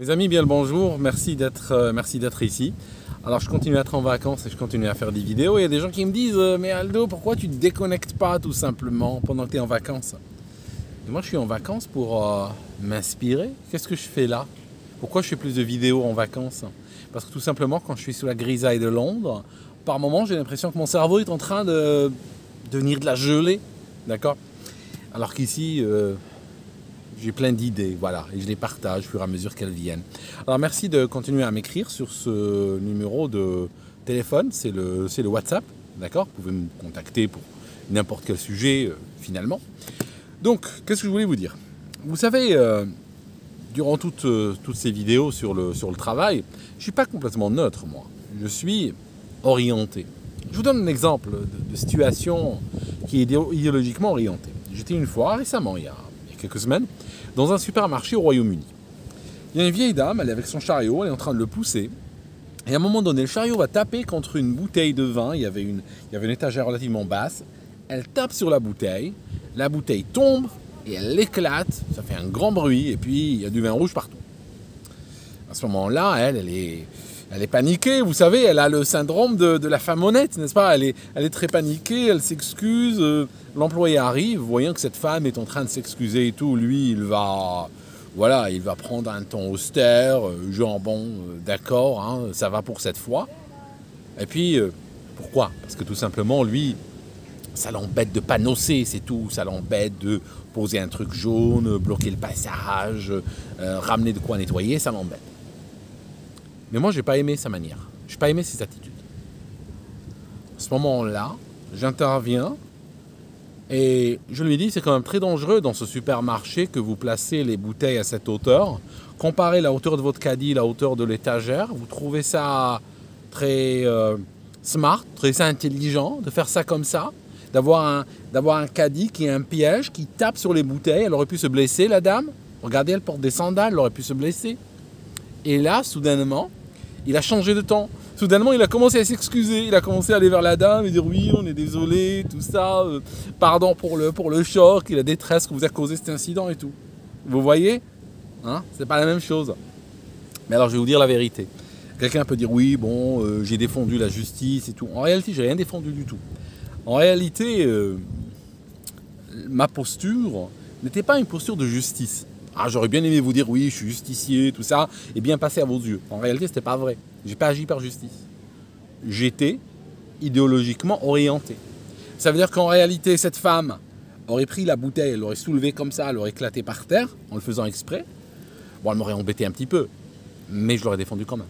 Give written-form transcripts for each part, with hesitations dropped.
Mes amis, bien le bonjour, merci d'être ici. Alors je continue à être en vacances et je continue à faire des vidéos. Il y a des gens qui me disent mais Aldo, pourquoi tu ne te déconnectes pas tout simplement pendant que tu es en vacances? Et moi je suis en vacances pour m'inspirer. Qu'est-ce que je fais là? Pourquoi je fais plus de vidéos en vacances? Parce que tout simplement quand je suis sous la grisaille de Londres, par moments j'ai l'impression que mon cerveau est en train de devenir de la gelée. D'accord? Alors qu'ici... j'ai plein d'idées, voilà, et je les partage au fur et à mesure qu'elles viennent. Alors merci de continuer à m'écrire sur ce numéro de téléphone, c'est le WhatsApp, d'accord? Vous pouvez me contacter pour n'importe quel sujet, finalement. Donc, qu'est-ce que je voulais vous dire? Vous savez, durant toutes ces vidéos sur le travail, je ne suis pas complètement neutre, moi. Je suis orienté. Je vous donne un exemple de situation qui est idéologiquement orientée. J'étais une fois, récemment, il y a quelques semaines, dans un supermarché au Royaume-Uni. Il y a une vieille dame, elle est avec son chariot, elle est en train de le pousser. Et à un moment donné, le chariot va taper contre une bouteille de vin. Il y avait une étagère relativement basse. Elle tape sur la bouteille tombe et elle éclate. Ça fait un grand bruit et puis il y a du vin rouge partout. À ce moment-là, elle est paniquée, vous savez, elle a le syndrome de la femme honnête, n'est-ce pas? Elle est très paniquée, elle s'excuse, l'employé arrive, voyant que cette femme est en train de s'excuser et tout, lui, il va prendre un ton austère, genre bon, d'accord, hein, ça va pour cette fois. Et puis, pourquoi? Parce que tout simplement, lui, ça l'embête de panosser, c'est tout, ça l'embête de poser un truc jaune, bloquer le passage, ramener de quoi nettoyer, ça l'embête. Mais moi, j'ai pas aimé sa manière. J'ai pas aimé ses attitudes. À ce moment-là, j'interviens et je lui dis c'est quand même très dangereux dans ce supermarché que vous placez les bouteilles à cette hauteur. Comparez la hauteur de votre caddie, la hauteur de l'étagère. Vous trouvez ça très smart, très intelligent de faire ça comme ça, d'avoir un caddie qui est un piège, qui tape sur les bouteilles. Elle aurait pu se blesser, la dame. Regardez, elle porte des sandales, elle aurait pu se blesser. Et là, soudainement, il a changé de ton. Soudainement, il a commencé à s'excuser. Il a commencé à aller vers la dame et dire oui, on est désolé, tout ça. Pardon pour le choc et la détresse que vous a causé cet incident et tout. Vous voyez, hein, c'est pas la même chose. Mais alors, je vais vous dire la vérité. Quelqu'un peut dire oui, bon, j'ai défendu la justice et tout. En réalité, j'ai rien défendu du tout. En réalité, ma posture n'était pas une posture de justice. Ah, j'aurais bien aimé vous dire oui, je suis justicier, tout ça, et bien passé à vos yeux. En réalité, c'était pas vrai. J'ai pas agi par justice. J'étais idéologiquement orienté. Ça veut dire qu'en réalité, cette femme aurait pris la bouteille, elle l'aurait soulevée comme ça, elle l'aurait éclaté par terre, en le faisant exprès. Bon, elle m'aurait embêté un petit peu, mais je l'aurais défendu quand même.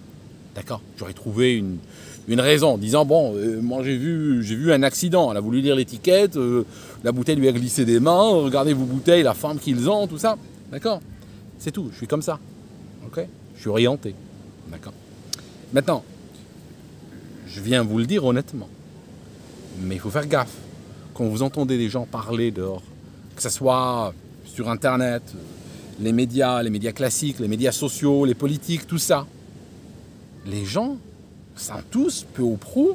D'accord? J'aurais trouvé une raison, disant bon, moi j'ai vu un accident, elle a voulu lire l'étiquette, la bouteille lui a glissé des mains, regardez vos bouteilles, la forme qu'ils ont, tout ça. D'accord? C'est tout, je suis comme ça. Ok? Je suis orienté. D'accord? Maintenant, je viens vous le dire honnêtement, mais il faut faire gaffe. Quand vous entendez des gens parler dehors, que ce soit sur Internet, les médias classiques, les médias sociaux, les politiques, tout ça, les gens sont tous, peu ou prou,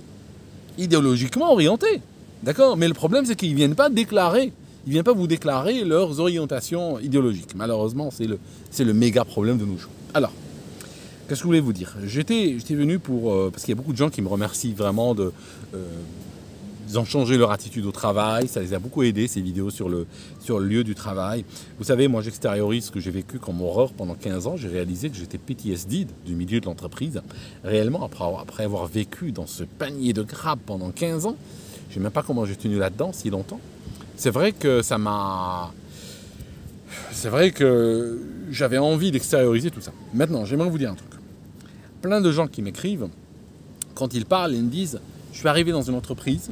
idéologiquement orientés. D'accord? Mais le problème, c'est qu'ils ne viennent pas déclarer. Ils ne viennent pas vous déclarer leurs orientations idéologiques. Malheureusement, c'est le méga problème de nos jours. Alors, qu'est-ce que je voulais vous dire? J'étais venu pour... parce qu'il y a beaucoup de gens qui me remercient vraiment ils ont changé leur attitude au travail. Ça les a beaucoup aidés, ces vidéos sur le lieu du travail. Vous savez, moi, j'extériorise ce que j'ai vécu comme horreur pendant 15 ans. J'ai réalisé que j'étais PTSD du milieu de l'entreprise. Réellement, après avoir vécu dans ce panier de crabes pendant 15 ans, je ne sais même pas comment j'ai tenu là-dedans si longtemps. C'est vrai que j'avais envie d'extérioriser tout ça. Maintenant, j'aimerais vous dire un truc. Plein de gens qui m'écrivent, quand ils parlent, ils me disent « Je suis arrivé dans une entreprise,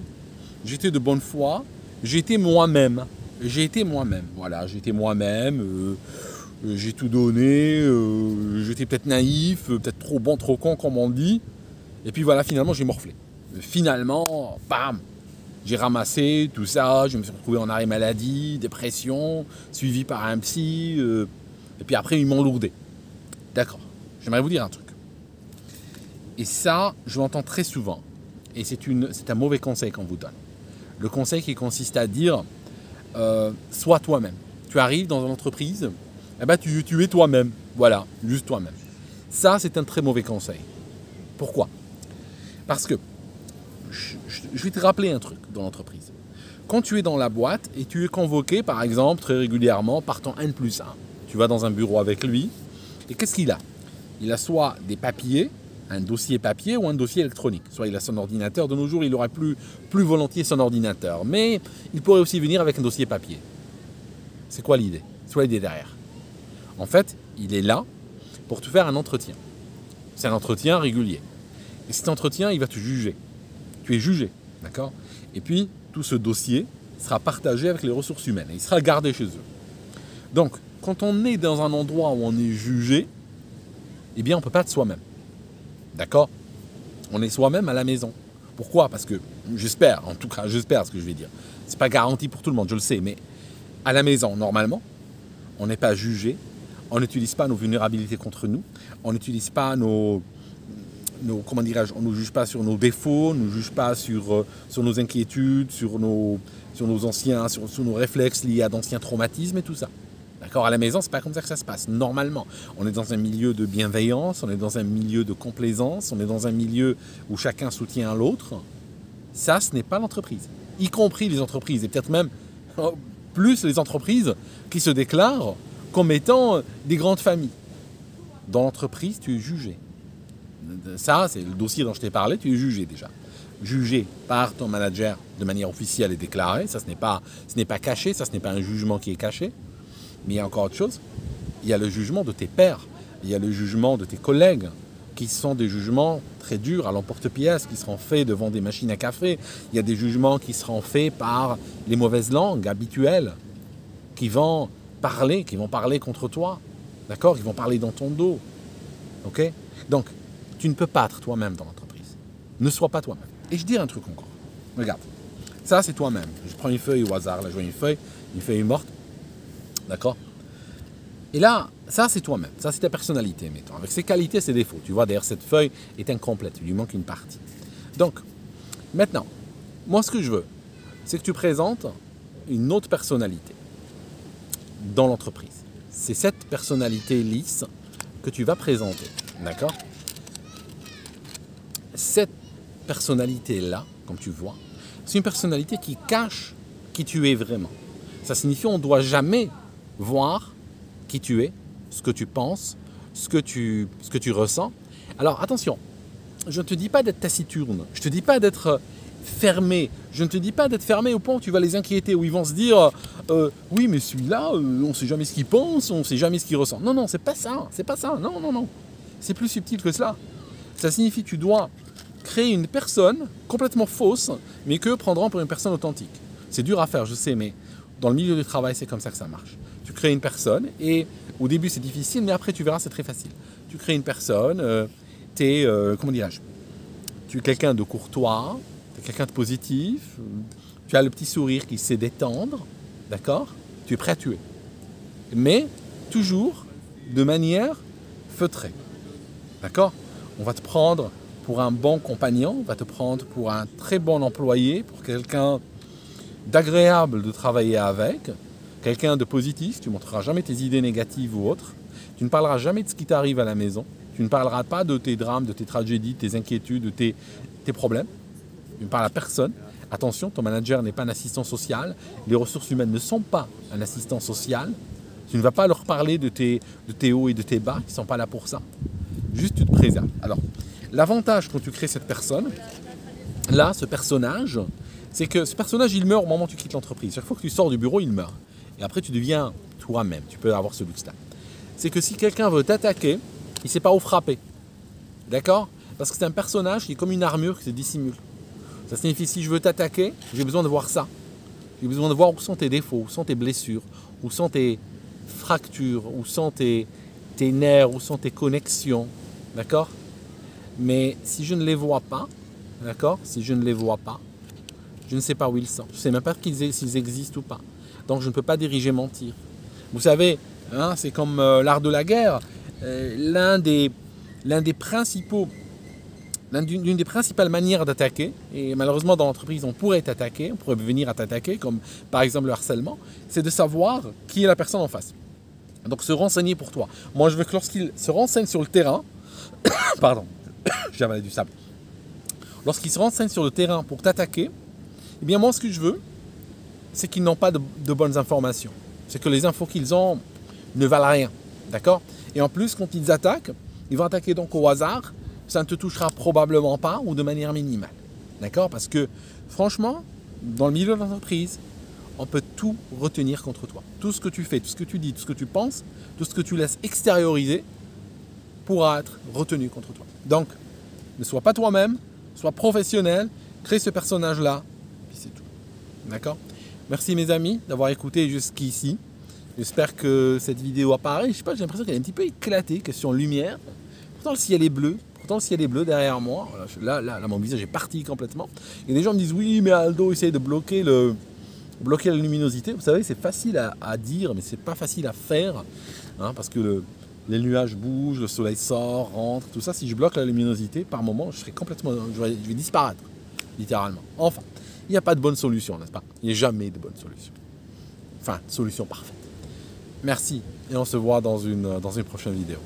j'étais de bonne foi, j'ai été moi-même. Voilà, j'ai été moi-même, j'ai tout donné, j'étais peut-être naïf, peut-être trop bon, trop con, comme on dit. Et puis voilà, finalement, j'ai morflé. Finalement, bam! J'ai ramassé tout ça, je me suis retrouvé en arrêt maladie, dépression, suivi par un psy, et puis après ils m'ont lourdé. D'accord, j'aimerais vous dire un truc. Et ça, je l'entends très souvent, et c'est un mauvais conseil qu'on vous donne. Le conseil qui consiste à dire, sois toi-même. Tu arrives dans une entreprise, eh ben tu es toi-même, voilà, juste toi-même. Ça, c'est un très mauvais conseil. Pourquoi? Parce que, je vais te rappeler un truc dans l'entreprise. Quand tu es dans la boîte et tu es convoqué, par exemple, très régulièrement par ton N+1, tu vas dans un bureau avec lui, et qu'est-ce qu'il a? Il a soit des papiers, un dossier papier ou un dossier électronique. Soit il a son ordinateur. De nos jours, il aurait plus volontiers son ordinateur. Mais il pourrait aussi venir avec un dossier papier. C'est quoi l'idée? C'est quoi l'idée derrière? En fait, il est là pour te faire un entretien. C'est un entretien régulier. Et cet entretien, il va te juger. Tu es jugé, d'accord? Et puis, tout ce dossier sera partagé avec les ressources humaines. Et il sera gardé chez eux. Donc, quand on est dans un endroit où on est jugé, eh bien, on ne peut pas être soi-même. D'accord? On est soi-même à la maison. Pourquoi? Parce que, j'espère, en tout cas, j'espère ce que je vais dire. Ce n'est pas garanti pour tout le monde, je le sais, mais à la maison, normalement, on n'est pas jugé, on n'utilise pas nos vulnérabilités contre nous, on n'utilise pas comment dirais-je, on ne nous juge pas sur nos défauts, on ne nous juge pas sur nos inquiétudes, sur nos réflexes liés à d'anciens traumatismes et tout ça. D'accord? À la maison, c'est pas comme ça que ça se passe. Normalement, on est dans un milieu de bienveillance, on est dans un milieu de complaisance, on est dans un milieu où chacun soutient l'autre. Ça, ce n'est pas l'entreprise. Y compris les entreprises, et peut-être même plus les entreprises qui se déclarent comme étant des grandes familles. Dans l'entreprise, tu es jugé. Ça, c'est le dossier dont je t'ai parlé, tu es jugé déjà. Jugé par ton manager de manière officielle et déclarée, ça ce n'est pas caché, ça ce n'est pas un jugement qui est caché. Mais il y a encore autre chose, il y a le jugement de tes pairs, il y a le jugement de tes collègues, qui sont des jugements très durs à l'emporte-pièce, qui seront faits devant des machines à café. Il y a des jugements qui seront faits par les mauvaises langues habituelles, qui vont parler contre toi, d'accord? Ils vont parler dans ton dos, ok? Donc, tu ne peux pas être toi-même dans l'entreprise. Ne sois pas toi-même. Et je dis un truc encore. Regarde, ça c'est toi-même. Je prends une feuille au hasard, là je vois une feuille morte. D'accord? Et là, ça c'est toi-même, ça c'est ta personnalité, mettons. Avec ses qualités, ses défauts. Tu vois, d'ailleurs, cette feuille est incomplète, il lui manque une partie. Donc, maintenant, moi ce que je veux, c'est que tu présentes une autre personnalité dans l'entreprise. C'est cette personnalité lisse que tu vas présenter. D'accord? Cette personnalité-là, comme tu vois, c'est une personnalité qui cache qui tu es vraiment. Ça signifie qu'on ne doit jamais voir qui tu es, ce que tu penses, ce que tu ressens. Alors attention, je ne te dis pas d'être taciturne, je ne te dis pas d'être fermé, je ne te dis pas d'être fermé au point où tu vas les inquiéter, où ils vont se dire oui mais celui-là, on ne sait jamais ce qu'il pense, on ne sait jamais ce qu'il ressent. Non, non, c'est pas ça, non. C'est plus subtil que cela. Ça signifie que tu dois créer une personne complètement fausse, mais que prendront pour une personne authentique. C'est dur à faire, je sais, mais dans le milieu du travail, c'est comme ça que ça marche. Tu crées une personne et au début c'est difficile, mais après tu verras, c'est très facile. Tu crées une personne, comment dirais-je, tu es quelqu'un de courtois, tu es quelqu'un de positif, tu as le petit sourire qui sait détendre, d'accord? Tu es prêt à tuer. Mais toujours de manière feutrée, d'accord? On va te prendre pour un bon compagnon, on va te prendre pour un très bon employé, pour quelqu'un d'agréable de travailler avec, quelqu'un de positif, tu ne montreras jamais tes idées négatives ou autres, tu ne parleras jamais de ce qui t'arrive à la maison, tu ne parleras pas de tes drames, de tes tragédies, de tes inquiétudes, de tes problèmes, tu ne parles à personne. Attention, ton manager n'est pas un assistant social, les ressources humaines ne sont pas un assistant social, tu ne vas pas leur parler de tes hauts et de tes bas, ils ne sont pas là pour ça. Juste tu te préserves. Alors, l'avantage quand tu crées cette personne, là, ce personnage, c'est que ce personnage, il meurt au moment où tu quittes l'entreprise. Chaque fois que tu sors du bureau, il meurt. Et après, tu deviens toi-même. Tu peux avoir ce luxe-là. C'est que si quelqu'un veut t'attaquer, il ne sait pas où frapper. D'accord? Parce que c'est un personnage qui est comme une armure qui se dissimule. Ça signifie si je veux t'attaquer, j'ai besoin de voir ça. J'ai besoin de voir où sont tes défauts, où sont tes blessures, où sont tes fractures, où sont tes nerfs, où sont tes connexions. D'accord? Mais si je ne les vois pas, d'accord? Si je ne les vois pas, je ne sais pas où ils sont. Je ne sais même pas s'ils existent ou pas. Donc je ne peux pas diriger mon tir. Vous savez, hein, c'est comme l'art de la guerre. L'une des principales manières d'attaquer, et malheureusement dans l'entreprise on pourrait t'attaquer, on pourrait venir à t'attaquer, comme par exemple le harcèlement, c'est de savoir qui est la personne en face. Donc se renseigner pour toi. Moi je veux que lorsqu'il se renseigne sur le terrain, Pardon, j'ai avalé du sable. Lorsqu'ils se renseignent sur le terrain pour t'attaquer, eh bien moi ce que je veux, c'est qu'ils n'ont pas de bonnes informations. C'est que les infos qu'ils ont ne valent rien. D'accord? Et en plus, quand ils attaquent, ils vont attaquer donc au hasard. Ça ne te touchera probablement pas ou de manière minimale. D'accord? Parce que franchement, dans le milieu de l'entreprise, on peut tout retenir contre toi. Tout ce que tu fais, tout ce que tu dis, tout ce que tu penses, tout ce que tu laisses extérioriser pourra être retenu contre toi. Donc, ne sois pas toi-même, sois professionnel, crée ce personnage-là, puis c'est tout. D'accord? Merci mes amis d'avoir écouté jusqu'ici. J'espère que cette vidéo apparaît. Je sais pas, j'ai l'impression qu'elle est un petit peu éclatée, question lumière. Pourtant le ciel est bleu. Derrière moi. Voilà, là, mon visage est parti complètement. Et des gens me disent oui, mais Aldo essaye de bloquer la luminosité. Vous savez, c'est facile à dire, mais c'est pas facile à faire, hein, parce que les nuages bougent, le soleil sort, rentre, tout ça. Si je bloque la luminosité, par moment, je vais disparaître, littéralement. Enfin, il n'y a pas de bonne solution, n'est-ce pas? Il n'y a jamais de bonne solution. Enfin, solution parfaite. Merci, et on se voit dans une prochaine vidéo.